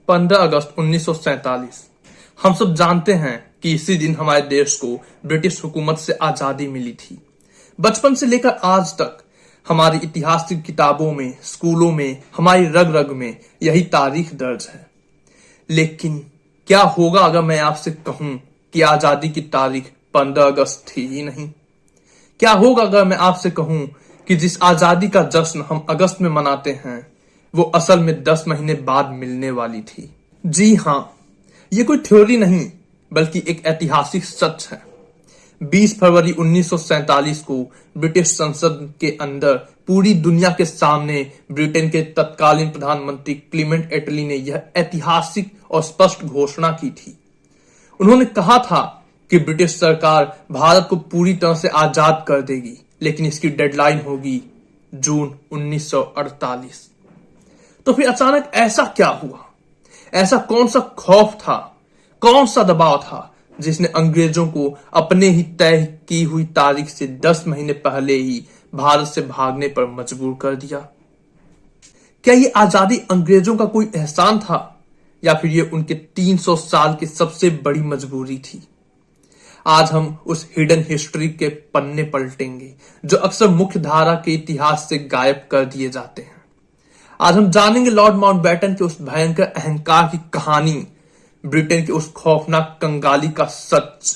15 अगस्त 1947। हम सब जानते हैं कि इसी दिन हमारे देश को ब्रिटिश हुकूमत से आजादी मिली थी। बचपन से लेकर आज तक हमारी इतिहास की किताबों में, स्कूलों में, हमारी रग रग में यही तारीख दर्ज है। लेकिन क्या होगा अगर मैं आपसे कहूं कि आजादी की तारीख 15 अगस्त थी ही नहीं? क्या होगा अगर मैं आपसे कहूं कि जिस आजादी का जश्न हम अगस्त में मनाते हैं वो असल में 10 महीने बाद मिलने वाली थी? जी हां, ये कोई थ्योरी नहीं बल्कि एक ऐतिहासिक सच है। 20 फरवरी 1947 को ब्रिटिश संसद के अंदर पूरी दुनिया के सामने ब्रिटेन के तत्कालीन प्रधानमंत्री क्लीमेंट एटली ने यह ऐतिहासिक और स्पष्ट घोषणा की थी। उन्होंने कहा था कि ब्रिटिश सरकार भारत को पूरी तरह से आजाद कर देगी, लेकिन इसकी डेडलाइन होगी जून 1948। तो फिर अचानक ऐसा क्या हुआ? ऐसा कौन सा खौफ था, कौन सा दबाव था जिसने अंग्रेजों को अपने ही तय की हुई तारीख से 10 महीने पहले ही भारत से भागने पर मजबूर कर दिया? क्या ये आजादी अंग्रेजों का कोई एहसान था या फिर ये उनके 300 साल की सबसे बड़ी मजबूरी थी? आज हम उस हिडन हिस्ट्री के पन्ने पलटेंगे जो अक्सर मुख्य धारा के इतिहास से गायब कर दिए जाते हैं। आज हम जानेंगे लॉर्ड माउंटबेटन के उस भयंकर अहंकार की कहानी, ब्रिटेन के उस खौफनाक कंगाली का सच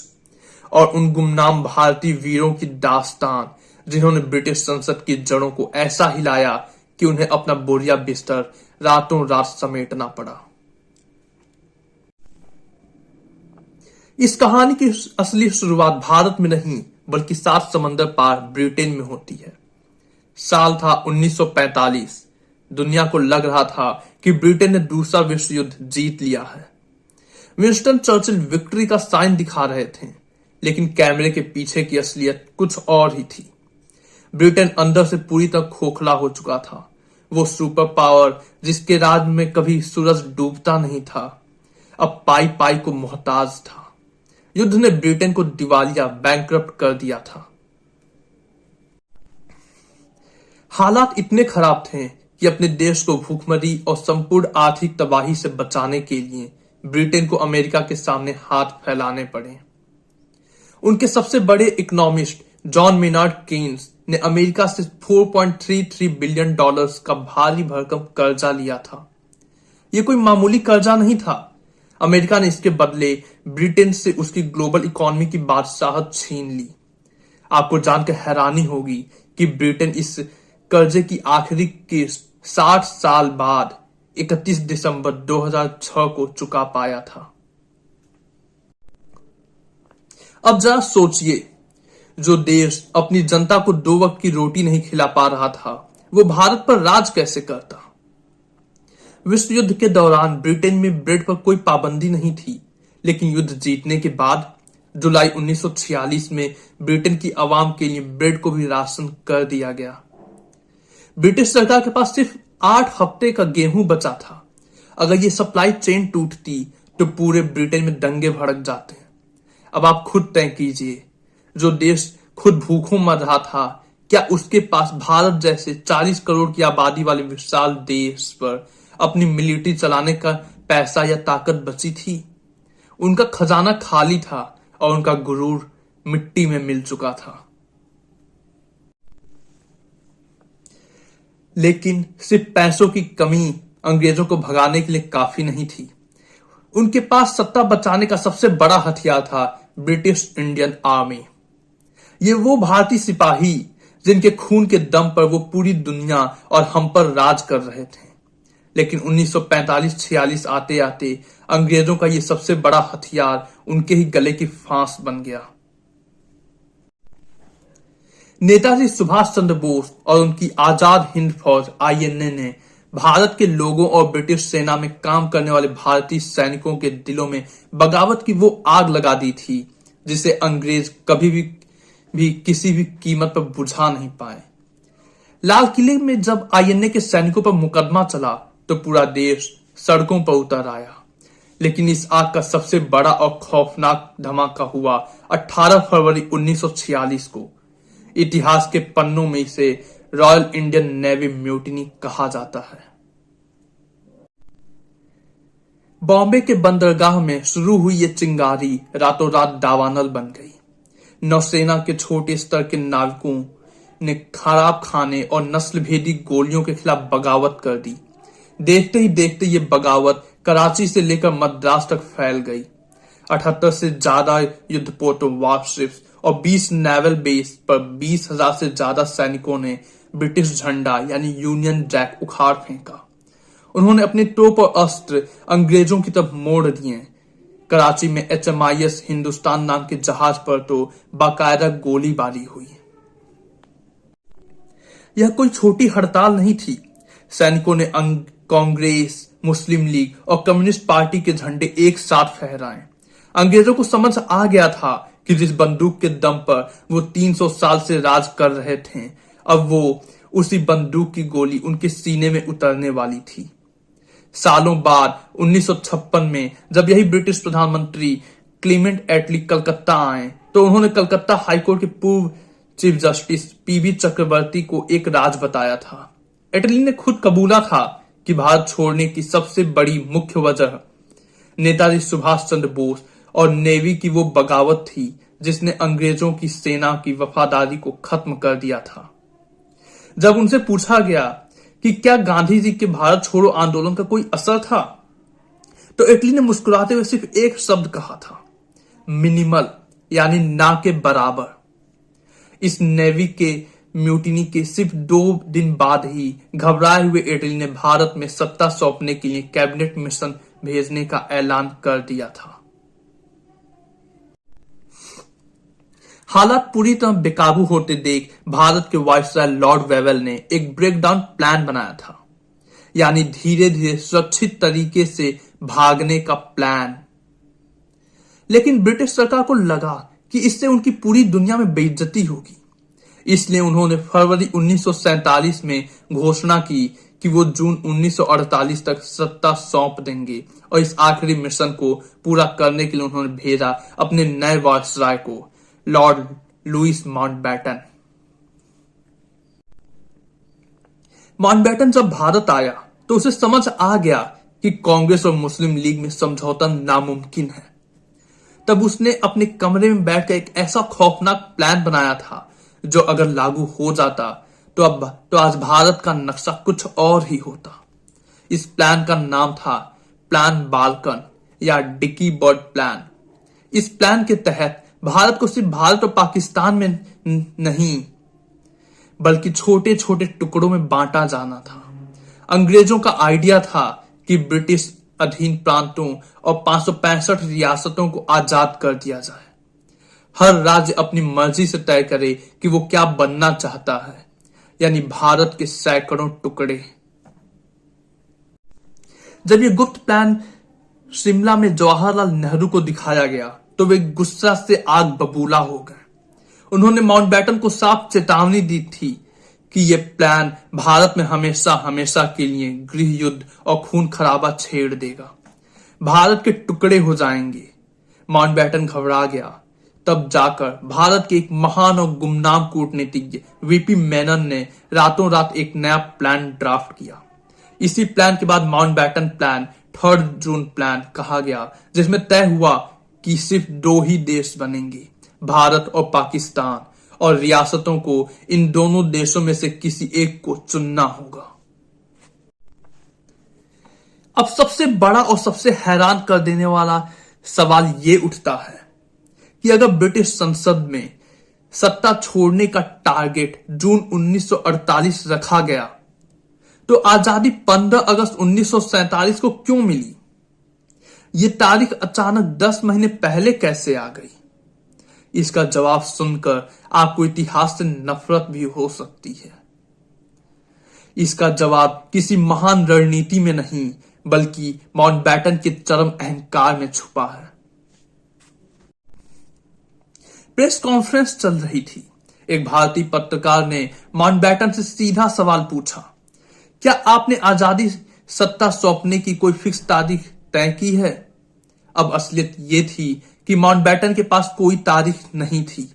और उन गुमनाम भारतीय वीरों की दास्तान जिन्होंने ब्रिटिश संसद की जड़ों को ऐसा हिलाया कि उन्हें अपना बोरिया बिस्तर रातों रात समेटना पड़ा। इस कहानी की असली शुरुआत भारत में नहीं बल्कि 7 समंदर पार ब्रिटेन में होती है। साल था 1945। दुनिया को लग रहा था कि ब्रिटेन ने दूसरा विश्व युद्ध जीत लिया है। विंस्टन चर्चिल विक्ट्री का साइन दिखा रहे थे, लेकिन कैमरे के पीछे की असलियत कुछ और ही थी। ब्रिटेन अंदर से पूरी तरह खोखला हो चुका था। वो सुपर पावर जिसके राज में कभी सूरज डूबता नहीं था, अब पाई पाई को मोहताज था। युद्ध ने ब्रिटेन को दिवालिया, बैंकरप्ट कर दिया था। हालात इतने खराब थे कि अपने देश को भूखमरी और संपूर्ण आर्थिक तबाही से बचाने के लिए ब्रिटेन को अमेरिका के सामने हाथ फैलाने पड़े। उनके सबसे बड़े इकोनॉमिस्ट जॉन मेनार्ड केन्स ने अमेरिका से $4.33 बिलियन का भारी भरकम कर्जा लिया था। यह कोई मामूली कर्जा नहीं था। अमेरिका ने इसके बदले ब्रिटेन से उसकी ग्लोबल इकोनॉमी की बादशाहत छीन ली। आपको जानकर हैरानी होगी कि ब्रिटेन इस कर्जे की आखिरी किस्त 60 साल बाद 31 दिसंबर 2006 को चुका पाया था। अब जरा सोचिए, जो देश अपनी जनता को 2 वक्त की रोटी नहीं खिला पा रहा था, वो भारत पर राज कैसे करता? विश्व युद्ध के दौरान ब्रिटेन में ब्रेड पर कोई पाबंदी नहीं थी, लेकिन युद्ध जीतने के बाद जुलाई 1946 में ब्रिटेन की आवाम के लिए ब्रेड को भी राशन कर दिया गया। ब्रिटिश सरकार के पास सिर्फ 8 हफ्ते का गेहूं बचा था। अगर ये सप्लाई चेन टूटती तो पूरे ब्रिटेन में दंगे भड़क जाते। अब आप खुद तय कीजिए, जो देश खुद भूखों मर रहा था, क्या उसके पास भारत जैसे 40 करोड़ की आबादी वाले विशाल देश पर अपनी मिलिट्री चलाने का पैसा या ताकत बची थी? उनका खजाना खाली था और उनका गुरूर मिट्टी में मिल चुका था। लेकिन सिर्फ पैसों की कमी अंग्रेजों को भगाने के लिए काफी नहीं थी। उनके पास सत्ता बचाने का सबसे बड़ा हथियार था ब्रिटिश इंडियन आर्मी। ये वो भारतीय सिपाही जिनके खून के दम पर वो पूरी दुनिया और हम पर राज कर रहे थे। लेकिन 1945-46 आते आते अंग्रेजों का ये सबसे बड़ा हथियार उनके ही गले की फांस बन गया। नेताजी सुभाष चंद्र बोस और उनकी आजाद हिंद फौज INA ने भारत के लोगों और ब्रिटिश सेना में काम करने वाले भारतीय सैनिकों के दिलों में बगावत की वो आग लगा दी थी जिसे अंग्रेज कभी भी किसी भी कीमत पर बुझा नहीं पाए। लाल किले में जब INA के सैनिकों पर मुकदमा चला तो पूरा देश सड़कों पर उतर आया। लेकिन इस आग का सबसे बड़ा और खौफनाक धमाका हुआ 18 फरवरी 1946 को। इतिहास के पन्नों में इसे रॉयल इंडियन नेवी म्यूटिनी कहा जाता है। बॉम्बे के बंदरगाह में शुरू हुई ये चिंगारी रातों रात दावानल बन गई। नौसेना के छोटे स्तर के नाविकों ने खराब खाने और नस्लभेदी गोलियों के खिलाफ बगावत कर दी। देखते ही देखते ये बगावत कराची से लेकर मद्रास तक फैल गई। 78 से ज्यादा युद्धपोतों, वारशिप्स और 20 नेवल बेस पर 20,000 से ज्यादा सैनिकों ने ब्रिटिश झंडा यानी यूनियन जैक उखाड़ फेंका। उन्होंने अपने तोप और अस्त्र अंग्रेजों की तरफ मोड़ दिए। कराची में HMIS हिंदुस्तान नाम के जहाज पर तो बाकायदा गोलीबारी हुई। यह कोई छोटी हड़ताल नहीं थी। सैनिकों ने कांग्रेस, मुस्लिम लीग और कम्युनिस्ट पार्टी के झंडे एक साथ फहराए। अंग्रेजों को समझ आ गया था कि जिस बंदूक के दम पर वो 300 साल से राज कर रहे थे, अब वो उसी बंदूक की गोली उनके सीने में उतरने वाली थी। सालों बाद 1956 में जब यही ब्रिटिश प्रधानमंत्री क्लीमेंट एटली कलकत्ता आए तो उन्होंने कलकत्ता हाईकोर्ट के पूर्व चीफ जस्टिस PB चक्रवर्ती को एक राज बताया था। एटली ने खुद कबूला था कि भारत छोड़ने की सबसे बड़ी मुख्य वजह नेताजी सुभाष चंद्र बोस और नेवी की वो बगावत थी जिसने अंग्रेजों की सेना की वफादारी को खत्म कर दिया था। जब उनसे पूछा गया कि क्या गांधी जी के भारत छोड़ो आंदोलन का कोई असर था, तो एटली ने मुस्कुराते हुए सिर्फ एक शब्द कहा था, मिनिमल, यानी ना के बराबर। इस नेवी के म्यूटिनी के सिर्फ 2 दिन बाद ही घबराए हुए एटली ने भारत में सत्ता सौंपने के लिए कैबिनेट मिशन भेजने का ऐलान कर दिया था। हालात पूरी तरह बेकाबू होते देख भारत के वायसराय लॉर्ड वेवेल ने एक ब्रेकडाउन प्लान बनाया था, यानी धीरे धीरे सुरक्षित तरीके से भागने का प्लान। लेकिन ब्रिटिश सरकार को लगा कि इससे उनकी पूरी दुनिया में बेइज्जती होगी, इसलिए उन्होंने फरवरी 1947 में घोषणा की कि वो जून 1948 तक सत्ता सौंप देंगे और इस आखिरी मिशन को पूरा करने के लिए उन्होंने भेजा अपने नए वायसराय को, लॉर्ड लुईस माउंटबेटन। माउंटबेटन जब भारत आया तो उसे समझ आ गया कि कांग्रेस और मुस्लिम लीग में समझौता नामुमकिन है। तब उसने अपने कमरे में बैठकर एक ऐसा खौफनाक प्लान बनाया था जो अगर लागू हो जाता तो आज भारत का नक्शा कुछ और ही होता। इस प्लान का नाम था प्लान बाल्कन या डिकी बर्ड प्लान। इस प्लान के तहत भारत को सिर्फ भारत और पाकिस्तान में नहीं बल्कि छोटे छोटे टुकड़ों में बांटा जाना था। अंग्रेजों का आइडिया था कि ब्रिटिश अधीन प्रांतों और 565 रियासतों को आजाद कर दिया जाए। हर राज्य अपनी मर्जी से तय करे कि वो क्या बनना चाहता है, यानी भारत के सैकड़ों टुकड़े। जब ये गुप्त प्लान शिमला में जवाहरलाल नेहरू को दिखाया गया तो वे गुस्सा से आग बबूला हो गए। उन्होंने माउंटबेटन को साफ चेतावनी दी थी कि यह प्लान भारत में हमेशा हमेशा के लिए गृह युद्ध और खून खराबा छेड़ देगा। भारत के टुकड़े हो जाएंगे। माउंटबेटन घबरा गया। तब जाकर भारत के एक महान और गुमनाम कूटनीतिज्ञ VP मेनन ने रातों रात एक नया प्लान ड्राफ्ट किया। इसी प्लान के बाद माउंटबेटन प्लान 3 जून प्लान कहा गया, जिसमें तय हुआ कि सिर्फ 2 ही देश बनेंगे, भारत और पाकिस्तान, और रियासतों को इन दोनों देशों में से किसी एक को चुनना होगा। अब सबसे बड़ा और सबसे हैरान कर देने वाला सवाल यह उठता है कि अगर ब्रिटिश संसद में सत्ता छोड़ने का टारगेट जून 1948 रखा गया तो आजादी 15 अगस्त 1947 को क्यों मिली? ये तारीख अचानक 10 महीने पहले कैसे आ गई? इसका जवाब सुनकर आपको इतिहास से नफरत भी हो सकती है। इसका जवाब किसी महान रणनीति में नहीं बल्कि माउंटबेटन के चरम अहंकार में छुपा है। प्रेस कॉन्फ्रेंस चल रही थी। एक भारतीय पत्रकार ने माउंटबेटन से सीधा सवाल पूछा, क्या आपने आजादी सत्ता सौंपने की कोई फिक्स तारीख तय की है? अब असलियत यह थी कि माउंटबेटन के पास कोई तारीख नहीं थी,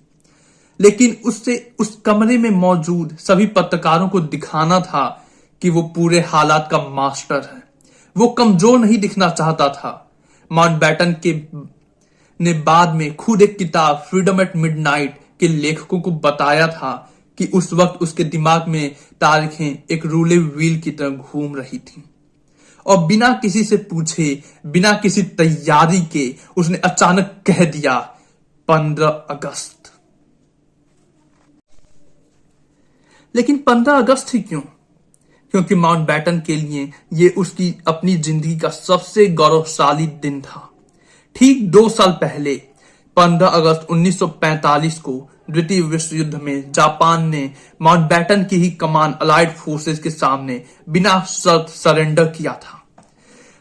लेकिन उससे उस कमरे में मौजूद सभी पत्रकारों को दिखाना था कि वो पूरे हालात का मास्टर है। वो कमजोर नहीं दिखना चाहता था। माउंटबेटन ने बाद में खुद एक किताब फ्रीडम एट मिडनाइट के लेखकों को बताया था कि उस वक्त उसके दिमाग में तारीखें एक रूले व्हील की तरह घूम रही थी और बिना किसी से पूछे, बिना किसी तैयारी के उसने अचानक कह दिया 15 अगस्त। लेकिन 15 अगस्त ही क्यों? क्योंकि माउंटबेटन के लिए यह उसकी अपनी जिंदगी का सबसे गौरवशाली दिन था। ठीक 2 साल पहले 15 अगस्त 1945 को द्वितीय विश्व युद्ध में जापान ने माउंटबेटन की ही कमान अलाइड फोर्सेस के सामने बिना शर्त सरेंडर किया था।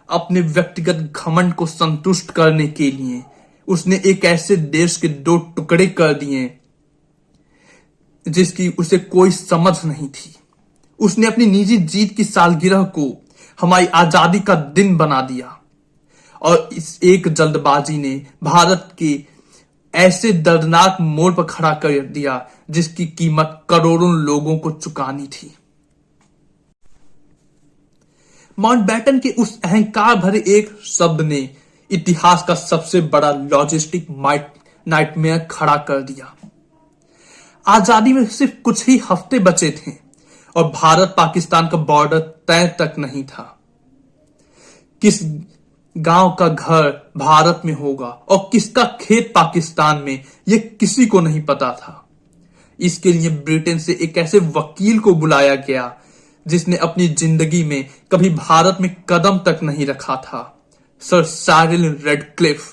अपने व्यक्तिगत घमंड को संतुष्ट करने के लिए उसने एक ऐसे देश के 2 टुकड़े कर दिए जिसकी उसे कोई समझ नहीं थी। उसने अपनी निजी जीत की सालगिरह को हमारी आजादी का दिन बना दिया और इस एक जल्दबाजी ने भारत के ऐसे दर्दनाक मोड़ पर खड़ा कर दिया जिसकी कीमत करोड़ों लोगों को चुकानी थी। माउंटबेटन के उस अहंकार भरे एक शब्द ने इतिहास का सबसे बड़ा लॉजिस्टिक नाइटमेयर खड़ा कर दिया। आजादी में सिर्फ कुछ ही हफ्ते बचे थे और भारत पाकिस्तान का बॉर्डर तय तक नहीं था। किस गांव का घर भारत में होगा और किसका खेत पाकिस्तान में, यह किसी को नहीं पता था। इसके लिए ब्रिटेन से एक ऐसे वकील को बुलाया गया जिसने अपनी जिंदगी में कभी भारत में कदम तक नहीं रखा था, सर साइरिल रेडक्लिफ।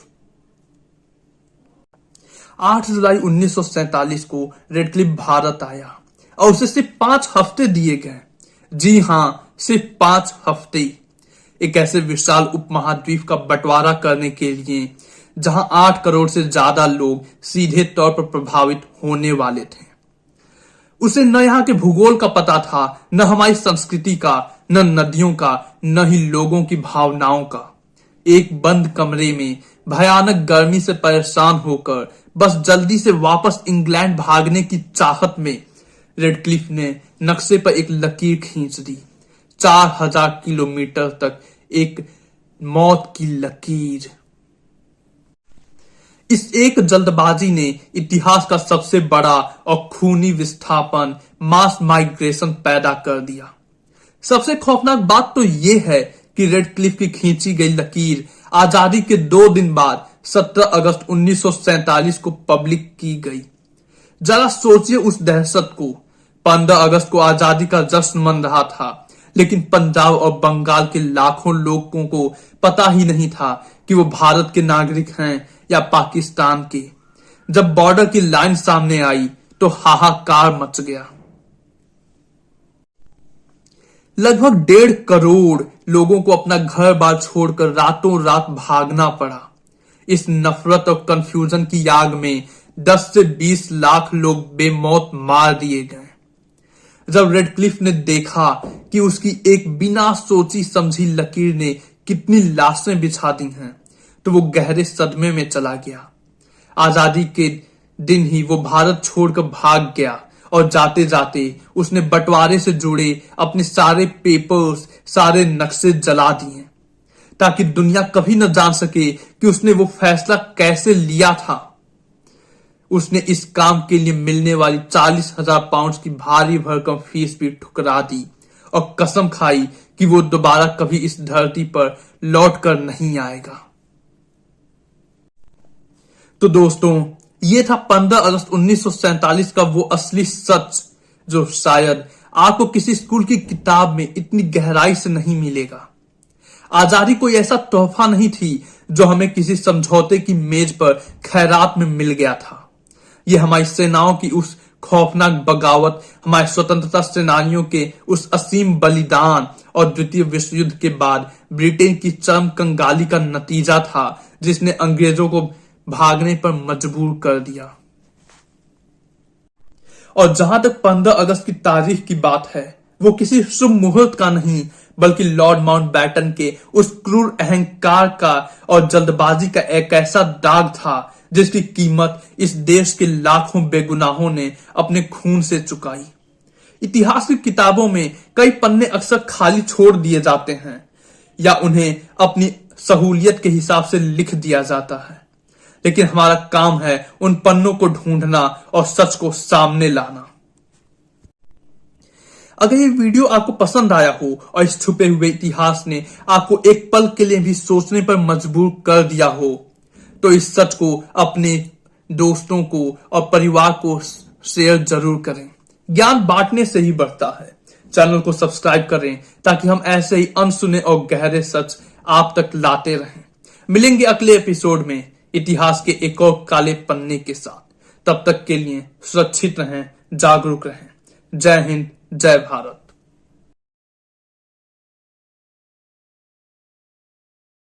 8 जुलाई 1947 को रेडक्लिफ भारत आया और उसे सिर्फ 5 हफ्ते दिए गए। जी हां, सिर्फ 5 हफ्ते। एक ऐसे विशाल उपमहाद्वीप का बंटवारा करने के लिए जहां 8 करोड़ से ज्यादा लोग सीधे तौर पर प्रभावित होने वाले थे। उसे न यहाँ के भूगोल का पता था, न हमारी संस्कृति का, न नदियों का, न ही लोगों की भावनाओं का। एक बंद कमरे में भयानक गर्मी से परेशान होकर बस जल्दी से वापस इंग्लैंड भागने की चाहत में रेडक्लिफ ने नक्शे पर एक लकीर खींच दी। 4000 किलोमीटर तक एक मौत की लकीर। इस एक जल्दबाजी ने इतिहास का सबसे बड़ा और खूनी विस्थापन, मास माइग्रेशन पैदा कर दिया। सबसे खौफनाक बात तो यह है कि रेडक्लिफ की खींची गई लकीर आजादी के 2 दिन बाद 17 अगस्त 1947 को पब्लिक की गई। जरा सोचिए उस दहशत को। 15 अगस्त को आजादी का जश्न मन रहा था, लेकिन पंजाब और बंगाल के लाखों लोगों को पता ही नहीं था कि वो भारत के नागरिक हैं या पाकिस्तान के। जब बॉर्डर की लाइन सामने आई तो हाहाकार मच गया। लगभग 1.5 करोड़ लोगों को अपना घर बार छोड़कर रातों रात भागना पड़ा। इस नफरत और कंफ्यूजन की आग में 10 से 20 लाख लोग बेमौत मार दिए गए। जब रेडक्लिफ ने देखा कि उसकी एक बिना सोची समझी लकीर ने कितनी लाशें बिछा दी हैं, तो वो गहरे सदमे में चला गया। आजादी के दिन ही वो भारत छोड़कर भाग गया और जाते जाते उसने बंटवारे से जुड़े अपने सारे पेपर्स, सारे नक्शे जला दिए ताकि दुनिया कभी न जान सके कि उसने वो फैसला कैसे लिया था। उसने इस काम के लिए मिलने वाली 40,000 पाउंड की भारी भरकम फीस भी ठुकरा दी और कसम खाई कि वो दोबारा कभी इस धरती पर लौट कर नहीं आएगा। तो दोस्तों, ये था 15 अगस्त 1947 का वो असली सच जो शायद आपको किसी स्कूल की किताब में इतनी गहराई से नहीं मिलेगा। आजादी कोई ऐसा तोहफा नहीं थी जो हमें किसी समझौते की मेज पर खैरात में मिल गया था। यह हमारी सेनाओं की उस खौफनाक बगावत, हमारे स्वतंत्रता सेनानियों के उस असीम बलिदान और द्वितीय विश्व युद्ध के बाद ब्रिटेन की चरम कंगाली का नतीजा था, जिसने अंग्रेजों को भागने पर मजबूर कर दिया। और जहां तक 15 अगस्त की तारीख की बात है, वो किसी शुभ मुहूर्त का नहीं बल्कि लॉर्ड माउंटबेटन के उस क्रूर अहंकार का और जल्दबाजी का एक ऐसा दाग था जिसकी कीमत इस देश के लाखों बेगुनाहों ने अपने खून से चुकाई। इतिहास की किताबों में कई पन्ने अक्सर खाली छोड़ दिए जाते हैं, या उन्हें अपनी सहूलियत के हिसाब से लिख दिया जाता है, लेकिन हमारा काम है उन पन्नों को ढूंढना और सच को सामने लाना। अगर ये वीडियो आपको पसंद आया हो और इस छुपे हुए इतिहास ने आपको एक पल के लिए भी सोचने पर मजबूर कर दिया हो, तो इस सच को अपने दोस्तों को और परिवार को शेयर जरूर करें। ज्ञान बांटने से ही बढ़ता है। चैनल को सब्सक्राइब करें ताकि हम ऐसे ही अनसुने और गहरे सच आप तक लाते रहें। मिलेंगे अगले एपिसोड में इतिहास के एक और काले पन्ने के साथ। तब तक के लिए सुरक्षित रहें, जागरूक रहें। जय हिंद, जय भारत।